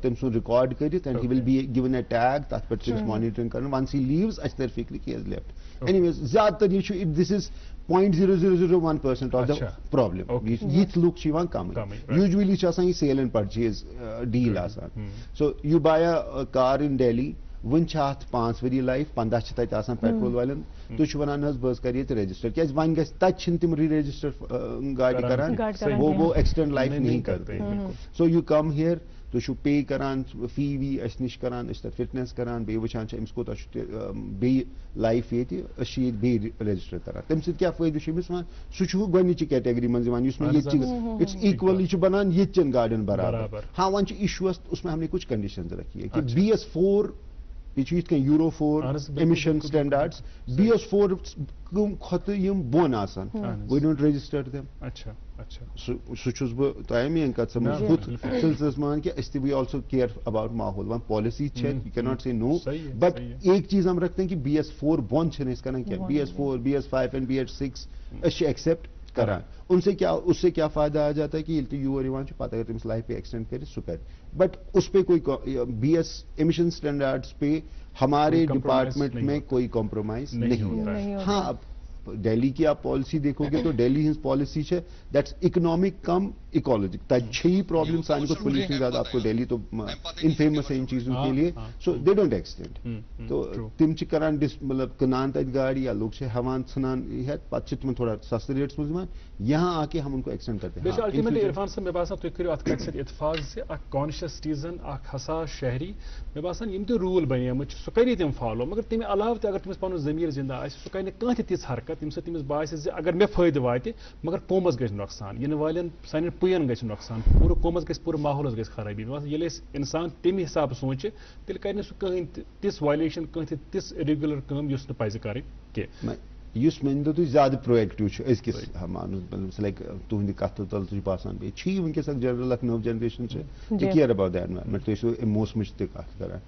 تٔمۍ سُنٛد رِکارڈ کٔرِتھ and he will be given a tag تتھ پٮ۪ٹھ چھِ أسۍ مانِٹرنگ کران ونس ہی لیوز اَسہِ تر فکرِ کہ ہیز لیفٹ اینی ویز زیادٕ تر یہِ چھُ دِس از 0.0001% آف دا پرابلم یِتھ لُکھ چھِ یِوان کمٕے یوٗجولی چھِ آسان یہِ سیل اینڈ پرچیز ڈیٖل آسان سو یوٗ باے اے کار ان ڈہلی وۄنۍ چھِ اتھ 5 ؤری لایف 15 چھِ تتہِ آسان پیٹرول والٮ۪ن تُہۍ چھِو ونان حظ بہٕ حظ کرٕ ییٚتہِ رجسٹر کیازِ وۄنۍ گژھِ تتہِ چھِنہٕ تِم ری رجسٹر گاڑِ کران وہ ایکسٹینڈ لایف نہیں کرتے سو یوٗ کم ہیر تُہۍ چھِو پے کران فی وی اَسہِ نِش کران أسۍ تتھ فٹنس کران بیٚیہِ وٕچھان چھِ أمِس کوٗتاہ چھُ بیٚیہِ لایف ییٚتہِ أسۍ چھِ ییٚتہِ بیٚیہِ رجسٹر کران تمہِ سۭتۍ کیاہ فٲیدٕ چھُ أمِس یِوان سُہ چھُ گۄڈنِچہِ کیٹگری منٛز یِوان یُس مےٚ ییٚتہِ چھِ اٹس ایکول یہِ چھُ بنان ییٚتہِ چٮ۪ن گاڑٮ۪ن برابر ہاں وۄنۍ چھُ ایشو اس میں ہم نے کچھ کنڈیشنز رکھی ہے کہ BS4 یہ چھُ یِتھ کٔنۍ یوٗرو 4 ایمِشن سٹینڈارڈز BS4 کھۄتہٕ یِم بۄن آسان وی ڈونٹ رجسٹر دیم سُہ چھُس بہٕ تۄہہِ میٲنۍ کتھ سمجھ ہُتھ سلسلس منٛز کہ أسۍ تہِ وی آلسو کیئر اباؤٹ ماحول وۄنۍ پالسی چھِ یوٗ کین ناٹ سے نو بٹ ایک چیٖز ہم رکھتے ہیں کہ BS4 بۄن چھِنہٕ أسۍ کران کینٛہہ BS4 BS5 اینڈ BS6 أسۍ چھِ ایکسپٹ کران اس سے کیا فائدہ آ جاتا ہے کہ ییٚلہِ تہِ یور یِوان چھُ پتہٕ اگر تٔمِس لایف پہ ایکسٹینڈ کرِ سُہ کرِ بٹ اس پہ کوئی BS ایمشن اسٹینڈارڈس پہ ہمارے ڈپارٹمنٹ میں کوئی کمپرومائز نہیں ہے. ہاں دہلی کی آپ پالیسی دیکھو گے تو دہلی ہنز پالیسی ہے دیٹس اکنامک کم اکالوجی تب چھ پرابلم سان کو پولیوشن زیادہ آپ کو دہلی تو انفیمس ہے ان چیزوں کے لیے سو دے ڈونٹ ایکسٹینڈ تو تم کران مطلب کنان تت گاڑی یا لوگ ہیوان ژھنان ہیت پتہ تم تھوڑا سستے ریٹس مز یہاں آ کے ہم ان کو ایکسٹینڈ کرتے ہیں. الٹیمیٹلی عرفان صاحب مے باسان تُہۍ کٔرِو اتھ کتھ سۭتۍ اتفاق زِ اکھ کانشیس سٹیزن اکھ حساس شہری مے باسان یِم تہِ روٗل بنیمٕتۍ چھِ سُہ کری تِم فالو مگر تمہِ علاوٕ تہِ اگر تٔمِس پنُن ضمیٖر زندہ آسہِ سُہ کرِ نہٕ کانٛہہ تہِ تِژھ حرکت ییٚمہِ سۭتۍ تٔمِس باسہِ زِ اگر مےٚ فٲیدٕ واتہِ مگر قومس گژھِ نۄقصان یِنہٕ والٮ۪ن سانٮ۪ن پُیَن گژھِ نۄقصان پوٗرٕ قومس گژھِ پوٗرٕ ماحولس گژھِ خرٲبی مےٚ باسان ییٚلہِ أسۍ اِنسان تمہِ حسابہٕ سونٛچہِ تیٚلہِ کرِ نہٕ سُہ کٕہٕنۍ تہِ تِژھ وایلیشن کانٛہہ تہِ تِژھ ریگیولر کٲم یُس نہٕ پزِ کرٕنۍ کینٛہہ. یُس مٲنۍ تو تُہۍ زیادٕ پرٛویکٹِو چھُ أزکِس مانُس لایک تُہنٛدِ کتھٕ تل چھُ باسان بیٚیہِ چھِ وٕنکیٚس اکھ جنرل اکھ نٔو جنریشن چھِ دِ کِیر اباؤٹ د اینوارمنٹ تُہۍ ٲسِو موسمٕچ تہِ کتھ کران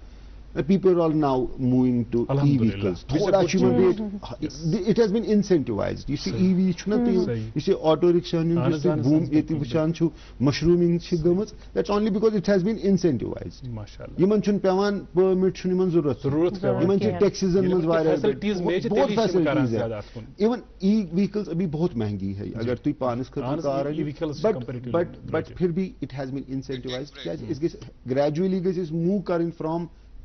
people are now moving to e-vehicles. It has been incentivized. You see EV chuna you see auto rickshaw you see boom yeti vishan chu mushrooming chi gumuz that's only because it has been incentivized. Mashallah. Yiman chun pevan permit chun yiman zarurat yiman chi taxes and muz wire facilities major facilities hai even e-vehicles abhi bahut mehengi hai agar tu panis kar car but phir bhi it has been incentivized is gradually is move karin from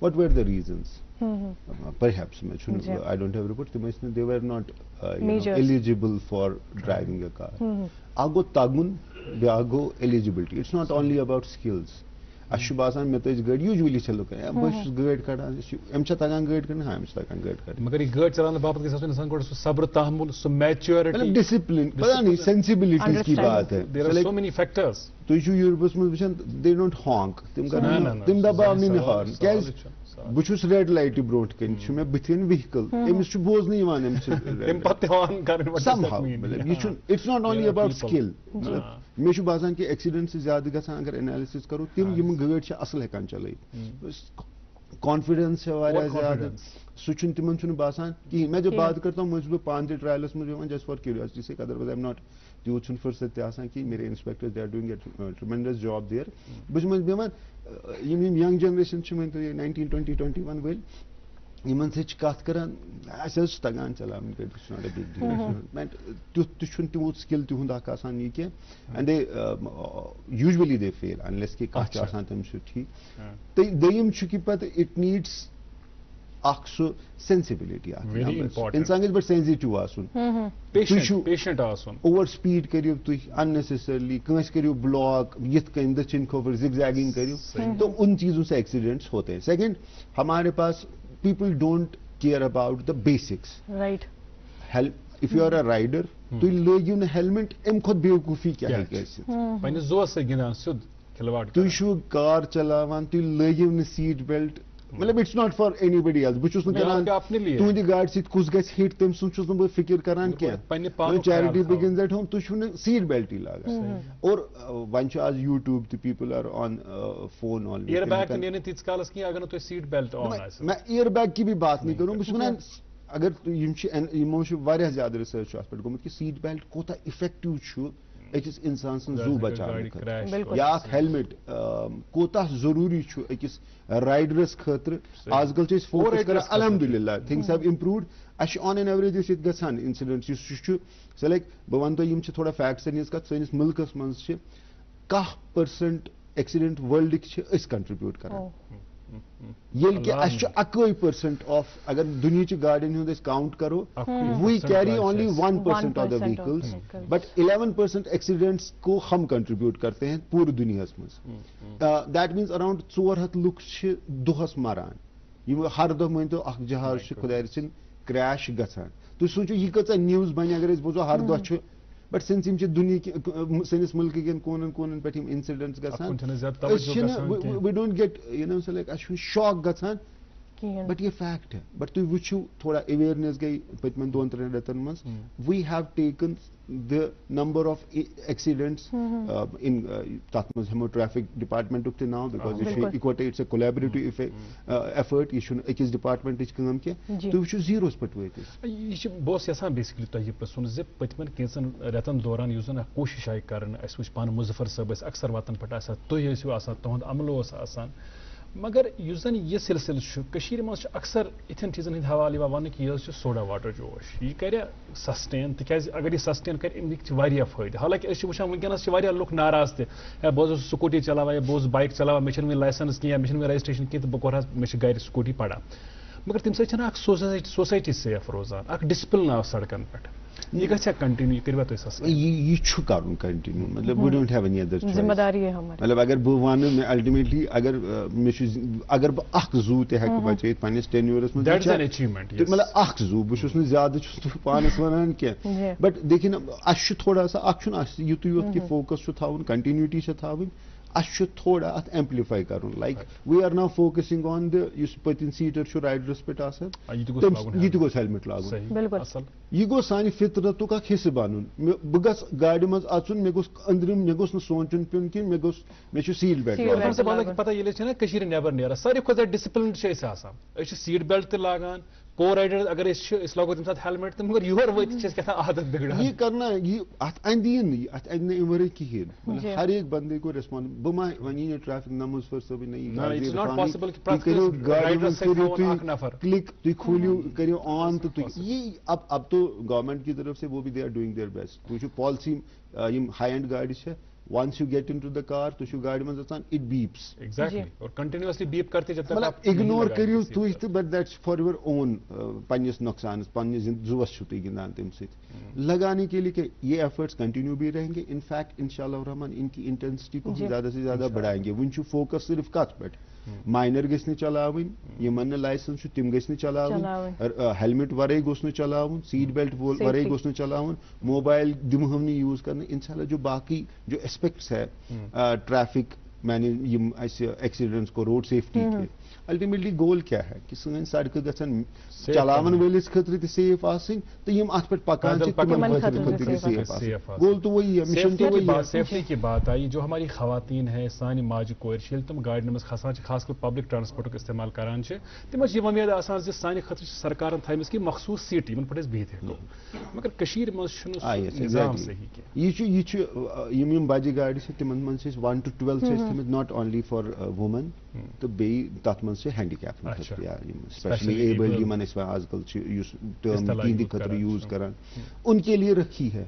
what were the reasons perhaps I don't have report they were not eligible for driving a car. Ago tagun beago eligibility it's not only about skills. Ashubasan methods gad usually chalo kare bus gad kada emcha tagan gad karna ha emcha tagan gad kada magar ye gad chalane bapat ke sath insan ko sabr tahammul so maturity discipline pata nahi sensibilities ki baat hai there are so many factors تُہۍ چھِو یوٗروپس منٛز وٕچھان they don't Hong تِم دباو نہٕ مےٚ horn کیازِ بہٕ چھُس ریڈ لایٹہِ برونٛٹھ کَنۍ چھُ مےٚ بٕتھِ کَنۍ وہیکل أمِس چھُ بوزنہٕ یِوان أمِس یہِ چھُنہٕ اِٹس ناٹ اونلی اباؤٹ سکل مےٚ چھُ باسان کہِ ایکسیڈنٹ چھِ زیادٕ گژھان اگر انیلسس کرو تِم یِم گٲڑۍ چھِ اصل ہٮ۪کان چلٲیِتھ کانفیڈنس چھِ واریاہ زیادٕ سُہ چھُنہٕ تِمن چھُنہٕ باسان کِہیٖنۍ میں جب بات کرتا ہوں مجھ بہٕ پانہٕ تہِ ٹرایلس منٛز یِوان just for curiosity sake otherwise I am not تیوٗت چھُنہٕ فرصت تہِ آسان کِہیٖنۍ میرے inspector they are doing a tremendous job there بہٕ چھُس منٛزٕ بیٚہوان یِم ینگ جنریشن چھِ وۄنۍ تُہۍ 19 20 21 وٲلۍ یِمن سۭتۍ چھِ کتھ کران اَسہِ حظ چھُ تگان چلاوٕنۍ گٲڑۍ it's not a big deal تیُتھ تہِ چھُنہٕ تیوٗت سکل تِہُنٛد اکھ آسان یہِ کینٛہہ and they usually they feel unless کہِ کانٛہہ چھُ آسان تٔمِس چھُ ٹھیٖک تہٕ دوٚیِم چھُ کہِ پتہٕ اٹ نیٖڈس اکھ سُہ سینسبلٹی اکھ انسان گژھِ بڑٕ سینزِٹِو آسُن تُہۍ چھِو اوور سپیٖڈ کٔرِو تُہۍ اننیسیسرلی کٲنٛسہِ کٔرِو بلاک یِتھ کٔنۍ دٔچھِنۍ کھوفر زِگ زیگنگ کٔرِو تو ان چیزوں سے ایکسیڈنٹس ہوتے ہیں سیکنڈ ہمارے پاس people don't care about the basics if you are a rider تُہۍ لٲگِو نہٕ ہیلمٹ امہِ کھۄتہٕ بیوقوٗفی کیٛاہ ہیٚکہِ ٲسِتھ تُہۍ چھِو کار چلاوان تُہۍ لٲگِو نہٕ سیٹ بیلٹ مطلب it's not for anybody else بہٕ چھُس نہٕ کران تُہنٛدِ گاڑِ سۭتۍ کُس گژھِ ہِٹ تٔمۍ سُنٛد چھُس نہٕ بہٕ فِکر کران کینٛہہ چیرٹی بِگنز ایٹ ہوم تُہۍ چھِو نہٕ سیٹ بیلٹٕے لاگان اور وۄنۍ چھُ آز یوٗٹیوب تہِ people are on phone on میں اِیر بیگ کی بھی بات نہیں کروں بہٕ چھُس ونان اگر یِم چھِ یِمو چھُ واریاہ زیادٕ رِسٲرٕچ چھُ اتھ پٮ۪ٹھ گوٚمُت کہِ سیٹ بیلٹ کوٗتاہ اِفیکٹِو چھُ أکِس اِنسان سٕنٛز زوٗ بچاونہٕ خٲطرٕ یا اکھ ہیلمٹ کوٗتاہ ضروٗری چھُ أکِس رایڈرس خٲطرٕ آز کل چھِ أسۍ فوکس کران الحمدُاللہ تھنگس ہیو امپروٗڈ اَسہِ چھُ آن این ایوریج یُس ییٚتہِ گژھان انسیڈنٹس یُس یہِ چھُ سۄ لایک بہٕ وَنہٕ تۄہہِ یِم چھِ تھوڑا فیکٹسن ہِنٛز کتھ سٲنِس مُلکس منٛز چھِ 1% ایکسیڈنٹ ورلڈٕکۍ چھِ أسۍ کنٹربیوٗٹ کران ییٚلہِ کہِ اَسہِ چھُ 1% آف اگر دُنہِچہِ گاڑٮ۪ن ہُنٛد أسۍ کاؤنٹ کرو we carry only 1% of the vehicles but 11% accidents کو ہم کنٹربیوٹ کرتے ہیں پوٗرٕ دُنیاہس منٛز دیٹ میٖنز اراؤنڈ 400 لُکھ چھِ دۄہس مران یِم ہر دۄہ مٲنۍتو اکھ جہاز چھُ خۄداے رٔچھِنۍ کریش گژھان تُہۍ سوٗنچِو یہِ کۭژاہ نِوٕز بنہِ اگر أسۍ بوزو ہر دۄہ چھُ بٹ سِنس یِم چھِ دُنہِکۍ سٲنِس مُلکہٕ کٮ۪ن کوٗنن کوٗنن پٮ۪ٹھ یِم اِنسِڈنٹس گژھان أسۍ چھِنہٕ we don't get you know so like اَسہِ چھُنہٕ شاک گژھان بٹ یہِ فیکٹ ہے بٹ تُہۍ وٕچھِو تھوڑا اویرنیس گٔے پٔتمٮ۪ن 2-3 رٮ۪تن منٛز we have taken the number of accidents in تَتھ منٛز ہٮ۪مو ٹریفک ڈپارٹمنٹُک تہِ ناو بِکاز یہِ چھُ اِکوٹے اٹس اے کولیبریٹِو ایفٲرٹ یہِ چھُنہٕ أکِس ڈپارٹمنٹٕچ کٲم کینٛہہ تُہۍ وٕچھِو زیٖروس پٮ۪ٹھ وٲتۍ یہِ چھِ بہٕ اوسُس یژھان بیسکلی تۄہہِ یہِ پرٛژھُن زِ پٔتمٮ۪ن کینٛژن رٮ۪تن دوران یُس زن اکھ کوٗشش آیہِ کرنہٕ اَسہِ وٕچھ پانہٕ مُظفر صٲب ٲسۍ اکثر واتن پٮ۪ٹھ آسان تُہۍ ٲسِو آسان تُہُنٛد عملہٕ اوس آسان مگر یُس زن یہِ سلسلہٕ چھُ کٔشیٖرِ منٛز چھُ اکثر یِتھٮ۪ن چیٖزن ہٕنٛدۍ حوالہٕ یِوان وننہٕ کہِ یہِ حظ چھُ سوڈا واٹر جوش یہِ کرِ سسٹین تِکیازِ اگر یہِ سسٹین کرِ اَمِکۍ چھِ واریاہ فٲیدٕ حالانکہِ أسۍ چھِ وٕچھان وٕنکیٚنس چھِ واریاہ لُکھ ناراض تہِ ہے بہٕ حظ اوسُس سکوٗٹی چلاوان یا بہٕ اوسُس بایک چلاوان مےٚ چھنہٕ وُنہِ لایسنس کینٛہہ مےٚ چھنہٕ وُنہِ رجسٹریشن کینٛہہ تہٕ بہٕ کوٚر حظ مےٚ چھِ گرِ سکوٗٹی پڑان مگر تمہِ سۭتۍ چھنہٕ اکھ سوسایٹی سیف روزان اکھ ڈسپلن آو سڑکن پٮ۪ٹھ یہ گژھِ کنٹینیو کٔروا تُہۍ سسٹین یہِ چھُ کرُن کنٹینیو مطلب we don't have any other مطلب اگر بہٕ وَنہٕ مےٚ الٹِمیٹلی اگر مےٚ چھُ اگر بہٕ اکھ زوٗ تہِ ہٮ۪کہٕ بچٲیِتھ پننِس ٹینیورس منٛز مطلب اکھ زوٗ بہٕ چھُس نہٕ زیادٕ چھُس نہٕ پانس ونان کینٛہہ بٹ دیکھِن اَسہِ چھُ تھوڑا سا اکھ چھُنہٕ اَسہِ یُتُے یوت کہِ فوکس چھُ تھاوُن کنٹِنیوٹی چھِ تھاوٕنۍ اَسہِ چھُ تھوڑا اتھ ایمپلِفاے کرُن لایک وی آر ناو فوکسِنگ آن دِ یُس پٔتِم سیٖٹر چھُ رایڈرس پٮ۪ٹھ آسان یہِ تہِ گوٚژھ ہیلمٹ لاگُن یہِ گوٚژھ سانہِ فطرتُک اکھ حِصہٕ بنُن بہٕ گژھٕ گاڑِ منٛز اژُن مےٚ گوٚژھ أنٛدرِم مےٚ گوٚژھ نہٕ سونٛچُن پیوٚن کینٛہہ مےٚ چھُ سیٖٹ بیلٹ پتہ ییٚلہِ أسۍ چھِنہ کٔشیٖرِ نٮ۪بر نیران ساروی کھۄتہٕ زیادٕ ڈسپلن چھِ أسۍ آسان أسۍ چھِ سیٖٹ بیلٹ تہِ لاگان کو رایڈر اگر أسۍ چھِ أسۍ لاگو تمہِ ساتہٕ ہیلمٹ تہٕ مگر یور وٲتِتھ چھِ أسۍ کیٛاہ تام عادت بِگڑان یہِ کرنا یہِ اتھ اندِ یی نہٕ اتھ اندِ نہٕ امہِ ورٲے کِہیٖنۍ مطلب ہر ایک بندے کو ریسپانس بہٕ ما وۄنۍ یی نہٕ ٹریفک نہ مُظفر صٲبٕنۍ نہ یی کٔرِو گاڑِ منٛز کٔرِو تُہۍ کلک تُہۍ کھوٗلِو کٔرِو آن تہٕ تُہۍ یی اب تو گورمنٹ کی طرف سے وہ بھی they are doing their best تُہۍ چھِو پالسی یِم ہاے اینڈ گاڑِ چھےٚ once you get into the car تُہۍ چھِو گاڑِ منٛز اژان it beeps مطلب اِگنور کٔرِو تُہۍ تہٕ but that's for your own پننِس نۄقصانس پننِس زُوس چھِو تُہۍ گِنٛدان تمہِ سۭتۍ لگانے کے لیے کہ یہ ایفرٹس کنٹینیو بھی رہیں گے انفیکٹ انشاء اللہ الرحمن ان کی انٹینسٹی کو ہم زیادہ سے زیادہ بڑھائیں گے وُنہِ چھُ فوکس صرف کتھ پٮ۪ٹھ ماینر گژھِ نہٕ چلاوٕنۍ یِمن نہٕ لایسنس چھُ تِم گژھِ نہٕ چلاوٕنۍ ہیلمٹ ورٲے گوٚژھ نہٕ چلاوُن سیٹ بیلٹ ورٲے گوٚژھ نہٕ چلاوُن موبایل دِمہو نہٕ یوٗز کرنہٕ انشاء اللہ جو باقٕے جو اسپیکٹس ہے ٹریفک ایکسیڈنٹس کو روڈ سیفٹی کے الٹیمیٹلی گول کیا ہے کہ سن سڑکیں گژھن چلاون ولس خاطر تہ سیف آسن تو یم ات پہ پکان تمن خاطر سیف آسن گول تو وہی ہے مشن تو وہی ہے. سیفٹی کی بات آئی جو ہماری خواتین ہیں سانہ ماجہ کور یل تم گاڑی مز کھسان خاص کر پبلک ٹرانسپورٹ استعمال کران تم یہ ومید آسان سانہ خاطر سرکارن تھمس کہ مخصوص سیٹ ان پہ بہت ہیکو مگر کشیر مز نظام صحیح یہ بجہ گاڑی سے تمن من 1 to 12 not only for women تو بیٚیہِ تتھ منٛز چھِ ہینڈیکیپ خٲطرٕ یا اسپیشلی ایبلڈ یِمن أسۍ آز کل چھِ یُس ٹرم تِہنٛدِ خٲطرٕ یوٗز کران ان کے لیے رکھی ہے.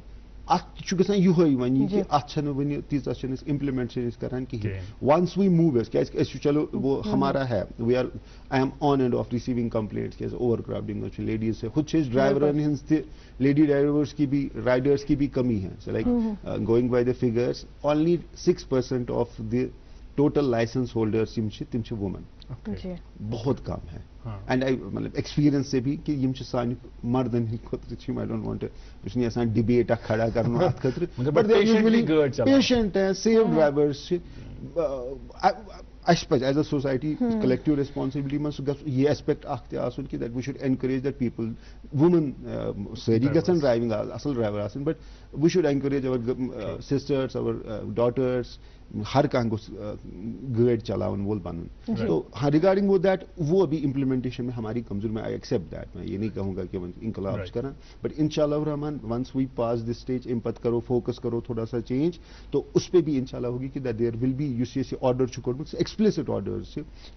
اتھ چھُ گژھان یِہوے وۄنۍ کہِ اتھ چھنہٕ وُنہِ تیٖژاہ چھِنہٕ أسۍ اِمپلمنٹ چھِنہٕ أسۍ کران کِہیٖنۍ. ونس وی موو أسۍ کیازِ أسۍ چھِ چلو وہ ہمارا ہے we are I am on and off receiving complaints کیازِ اوور کراؤڈنگ چھِ لیڈیز سے خود چھِ أسۍ ڈرائیورن ہٕنٛز تہِ لیڈی ڈرائیورس کی بھی رائڈرس کی بھی کمی ہے. Like going by the figures only 6% of the total license holders تم وومن بہت کم ہے. اینڈ آئی مطلب ایکسپیرینس سے بھی کہ یم سانہ مردن ہند خاطر آئی ڈونٹ وانٹ بس نہیں آسان ڈبیٹ اخ کھڑا کرن ات خاطر بٹ پیشنٹ ہیں سیف ڈرائیورس اس پہ as a society collective responsibility من یہ اسپیکٹ اخ تہ آسن کہ that we should encourage that people women ساری گژھن ڈرائیونگ اصل ڈرائیور آسن but we should encourage our sisters our daughters ہر کھانا گوس گاڑی چلاون وول بنن. تو ریگارڈنگ وہ دیٹ وہ ابھی امپلیمنٹیشن میں ہماری کمزور میں آئی ایکسیپٹ دیٹ. میں یہ نہیں کہوں گا کہ انقلاب کرنا بٹ انشاءاللہ الرحمن once we pass this stage ام پتہ کرو فوکس کرو تھوڑا سا چینج تو اس پہ بھی انشاءاللہ ہوگی کہ دیر ول بی یس یہ آرڈر چھوڑمت ایکسپلسٹ آرڈر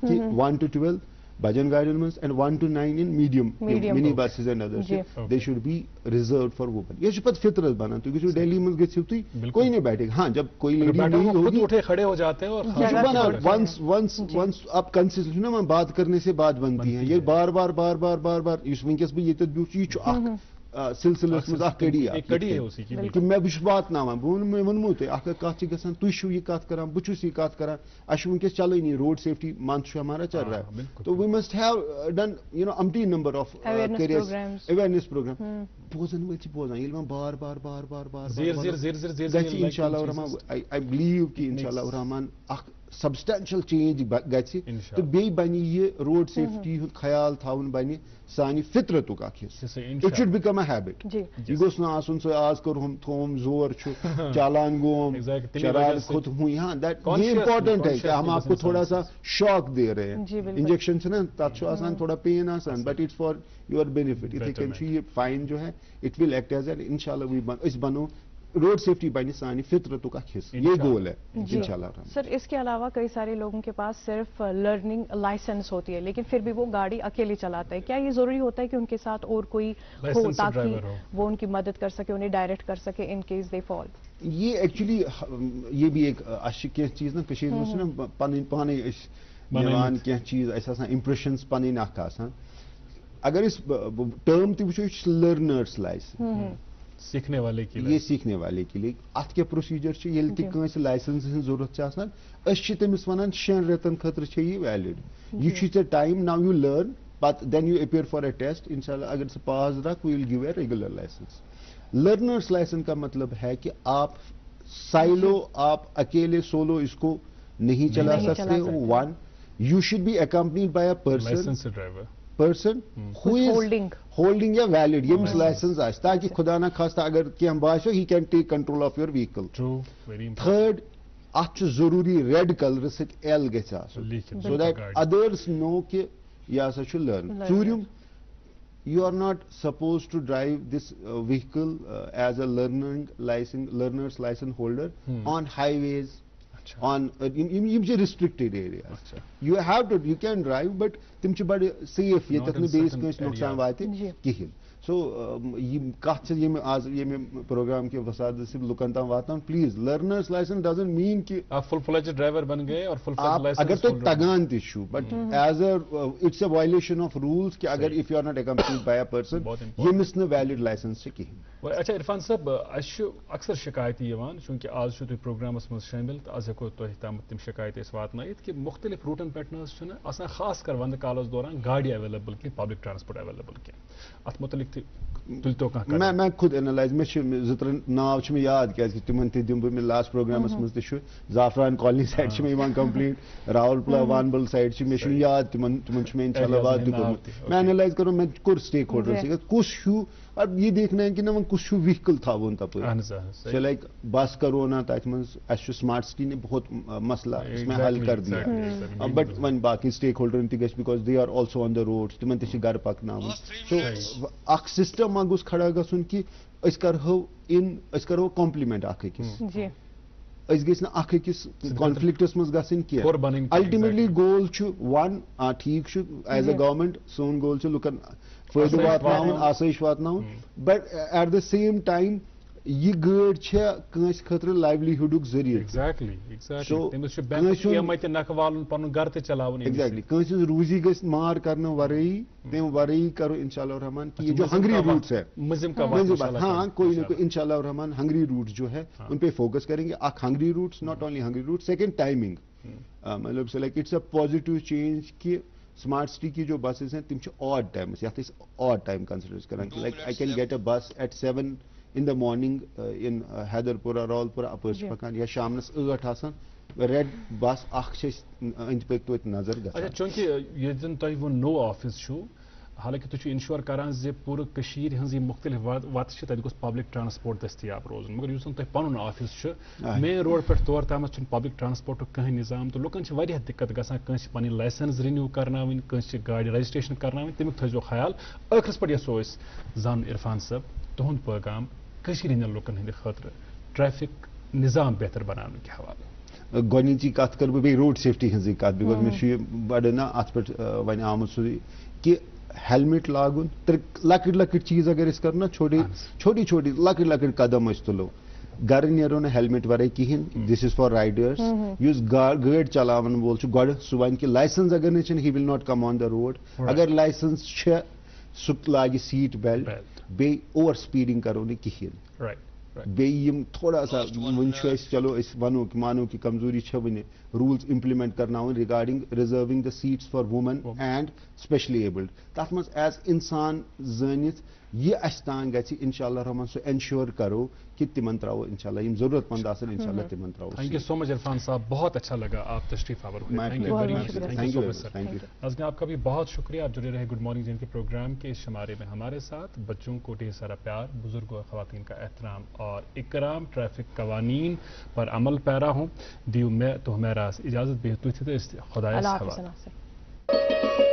کہ 1 to 12 بجن گاڑین من and 1 to 9 in medium mini buses and others they should be reserved for women. یہ پتہ فطرت بنان تھی گھو دہلی من گھو تھی کوئی نہیں بیٹھے ہاں جب کوئی لیڈی نہیں ہوگی اٹھے کھڑے ہو جاتے ہیں اور ونس اب کنسسٹنٹ نا بات کرنے سے بات بنتی ہیں. یہ بار بار بار بار بار بار اس ونکس بہ یہ بیوچ یہ سلسلس مز کڑی کہ میں بہت واتناوان بہ ونمو تہ اخ کت گژھان تھی چھو یہ کت کران بہ چھس یہ کت کران اس ونکس چلانی روڈ سیفٹی منتھ ہمارا چل رہا ہے. تو we must have done umpteen number of awareness programme بوزن ول بوزان ییٚلہِ وۄنۍ بار بار بار بار بار گژھِ انشاءاللہ الرحمن آئی بلیو کہ انشاءاللہ الرحمن اخ سبسٹینشل چینج گژھِ تو بیٚیہِ بنہِ یہ روڈ سیفٹی ہُنٛد خیال تھاوُن بنہِ سانہِ فطرتُک اکھ حصہٕ. It should become a habit. یہ گوٚژھ نہٕ آسُن سُہ آز کوٚرہم تھوٚوُم زور چھُ چالان گوم شرارت کھوت ہوئی. ہاں دیٹ یہ امپورٹنٹ ہے کہ ہم آپ کو تھوڑا سا شاک دے رہے ہیں. انجیکشن چھُ نا تتھ چھُ آسان تھوڑا پین آسان but it's for your benefit. یِتھے کٔنۍ چھُ یہ فائن جو ہے it will act as an انشاءاللہ أسۍ بنو روڈ سیفٹی بنی سانی فطرتک اکھ حصہ. یہ گول ہے انشاءاللہ. سر اس کے علاوہ کئی سارے لوگوں کے پاس صرف لرننگ لائسنس ہوتی ہے لیکن پھر بھی وہ گاڑی اکیلے چلاتے ہیں. کیا یہ ضروری ہوتا ہے کہ ان کے ساتھ اور کوئی ہو تاکہ وہ ان کی مدد کر سکے انہیں ڈائریکٹ کر سکے ان کیس دے فال؟ یہ ایکچولی یہ بھی ایک کی چیز نا کشیر میں نا پن پانے نوان کی چیز آسان امپریشنس پن اخ آسان. اگر اس ٹرم تہ وچھو لرنرس لائسنس سیکھنے والے کے لیے یہ سیکھنے والے کے لیے ات کیا پروسیجر یل تہ کٲنٛسہِ لائسنس ہن ضرورت چھ آسان أسۍ چھِ تٔمِس ونان 6 رٮ۪تن خٲطرٕ چھے یہ ویلڈ. یہ چھ ژےٚ ٹایم ناو یو لرن پتہٕ then you appear for a test انشاءاللہ اگر ژٕ پاس درٛاکھ we will give a regular license. Learners license کا مطلب ہے کہ آپ سائلو آپ اکیلے سولو اس کو نہیں چلا سکتے. 1 you should be accompanied by a person who is holding a valid ییٚمِس لائسنس آسہِ تاکہ خدا نہ خاستہ اگر کینٛہہ باسیو he can take control of your vehicle. Third اتھ چھُ ضروٗری ریڈ کلر سۭتۍ L گژھِ آسُن so that others know کہ یہِ ہسا چھُ learn. ژوٗرِم you are not supposed to drive this vehicle as a learner's license holder on highways on restricted areas. You have to, you can drive but تم چھِ بڑٕ safe ییٚتٮ۪تھ نہٕ بیٚیِس کٲنٛسہِ نۄقصان واتہِ کِہیٖنۍ. سو یِم کتھ چھِ ییٚمہِ آز ییٚمہِ پروگرام کہِ وسادت سۭتۍ لُکن تام واتان please learner's license doesn't mean کہ آپ فل فلیجڈ ڈرائیور بن گئے اور فل فلیجڈ لائسنس اگر تۄہہِ تگان تہِ چھُ but as a it's a violation of rules کہ اگر if you are not accompanied by a person ییٚمِس نہٕ ویلڈ لائسنس چھِ کِہیٖنۍ. اچھا عرفان صاحب اکثر شکایت چونکہ آج تھی پروگرامس مز شامل تو آز ہیکو تہ تام تم شکایت واتنائت کہ مختلف روٹن پہ آسان خاص کر وند کالس دوران گاڑی اویلیبل کی پبلک ٹرانسپورٹ اویلیبل کی ات متعلق تلتو میں خود اینالائز میں زٕ ترٛےٚ ناو چھِ مےٚ یاد کیٛازِ تِمن تہِ دِمہٕ بہٕ مےٚ لاسٹ پروگرامس منٛز تہِ چھُ زعفران کالنی سایڈ چھِ مےٚ یِوان کمپلینٹ راول پلا وانبل سایڈ چھِ مےٚ چھُنہٕ یاد تِمن چھُ مےٚ انشاء اللہ وعدٕ تہِ کوٚرمُت میں اینالائز کرو میں کوٚر سٹیک ہولڈر سۭتۍ کُس ہیوٗ اب یہ دیکھنا ہے کہ نا کس ہیوٗ ویٖکل تھاوون تپٲرۍ لائک بس کرو نا تتھ منٛز اَسہِ چھُ سمارٹ سٹی نے بہت مسئلہ اس میں حل کر دیا بٹ وۄنۍ باقی سٹیک ہولڈرن تہِ گژھِ because they are also on the road تِمن تہِ چھِ گرٕ پکناوُن سو اکھ سسٹم ما گوٚژھ کھڑا گژھُن کہ أسۍ کرو کمپلمنٹ اکھ أکِس أسۍ گٔژھۍ نہٕ اکھ أکِس کانفلکٹس منٛز گژھٕنۍ کینٛہہ الٹیمیٹلی گول چھُ ون ٹھیٖک چھُ ایز اے گورمنٹ سون گول چھُ لُکن فٲیدٕ واتناوُن آسٲیش واتناوُن but at the same time یہ گٲڑۍ چھےٚ کٲنٛسہِ خٲطرٕ لایِولیہُڈُک ذٔریعہٕ کٲنٛسہِ ہٕنٛز روزی گژھِ مار کرنہٕ ورٲیی تمہِ ورٲیی کرو انشاء اللہ الرحمن کہ یہ جو ہنگری روٹس ہے ہاں کوئی نہ کوئی انشاء اللہ الرحمن ہنگری روٹس جو ہے ان پہ فوکس کریں گے اکھ hungry routes not only hungry route second timing مطلب like it's a positive change کہ سمارٹ سٹی کی جو بسز ہیں تم آڈ ٹائمس یتھ آڈ ٹائم کنسیڈر کران like I can get a bus at 7 in the morning in Hyderpora Rawalpora اپٲرۍ چھِ پکان یا شامنس 8 آسان ریڈ بس اکھ چھِ أسۍ أنٛدۍ پٔکۍ توتہِ نظر گژھان چونکہ ییٚتہِ زن تۄہہِ ووٚن نوٚو آفس چھُ حالانکہ تُہۍ چھِو انشور کران زِ پوٗرٕ کٔشیٖرِ ہٕنٛز یِم مختلف وتہٕ چھِ تتہِ گوٚژھ پبلک ٹرانسپورٹ دٔستیاب روزُن مگر یُس زن تۄہہِ پنُن آفس چھُ مین روڈ پٮ۪ٹھ تور تامتھ چھُنہٕ پبلک ٹرانسپورٹُک کٕہٕنۍ نظام تہٕ لُکن چھِ واریاہ دِقت گژھان کٲنٛسہِ پنٕنۍ لایسنس رِنیو کرناوٕنۍ کٲنٛسہِ چھِ گاڑِ رجسٹریشن کرناوٕنۍ تمیُک تھٲیزیو خیال ٲخرس پٮ۪ٹھ یژھو أسۍ زانُن عرفان صٲب تُہُنٛد پیغام کٔشیٖرِ ہٕنٛدٮ۪ن لُکن ہٕنٛدِ خٲطرٕ ٹریفک نظام بہتر بناونہٕ کہِ حوالہٕ گۄڈنِچی کتھ کرٕ بہٕ بیٚیہِ روڈ سیفٹی ہٕنٛزٕے کتھ بِکاز مےٚ چھُ یہِ بڑٕ نا اتھ پٮ۪ٹھ وۄنۍ آمُت سُے کہ ہیلمٹ لاگُن لۄکٕٹۍ لۄکٕٹۍ چیٖز اگر أسۍ کرو نا چھوٹی چھوٹی لۄکٕٹۍ لۄکٕٹۍ قدم أسۍ تُلو گرٕ نیرو نہٕ ہیلمٹ ورٲے کِہینۍ دِس از فار رایڈٲرس یُس گٲڑۍ چلاون وول چھُ گۄڈٕ سُہ وَنہِ کہِ لایسنس اگر نہٕ چھِنہٕ he will not come on the road اگر لایسنس چھےٚ سُہ لاگہِ سیٹ بیلٹ بیٚیہِ اوور سپیڈنگ کرو نہٕ کِہینۍ بیٚیہِ یِم تھوڑا سا وُنہِ چھُ أسۍ چلو أسۍ وَنو کہِ مانو کہِ کمزوری چھےٚ وُنہِ روٗلز اِمپلمنٹ کرناوٕنۍ regarding reserving the seats for women and specially abled تتھ منٛز ایز انسان زٲنِتھ یہ اَسہِ تام گژھِ انشاء اللہ رحمان سُہ انشور کرو کہ تمن تراو انشاء اللہ یم ضرورت مند آسن انشاء اللہ تمن تراو. Thank you so much Irfan sahab, بہت اچھا لگا آپ تشریف آور ہوئے. Thank you very much. Thank you so much. ناظرین آپ کا بھی بہت شکریہ, آپ جڑے رہے گڈ مارننگ جن کے پروگرام کے اس شمارے میں ہمارے ساتھ. بچوں کو ڈھیر سارا پیار, بزرگوں اور خواتین کا احترام اور اکرام, ٹریفک قوانین پر عمل پیرا ہوں. دیو میں تو ہمارا اجازت بھی تو خدا حوالہ.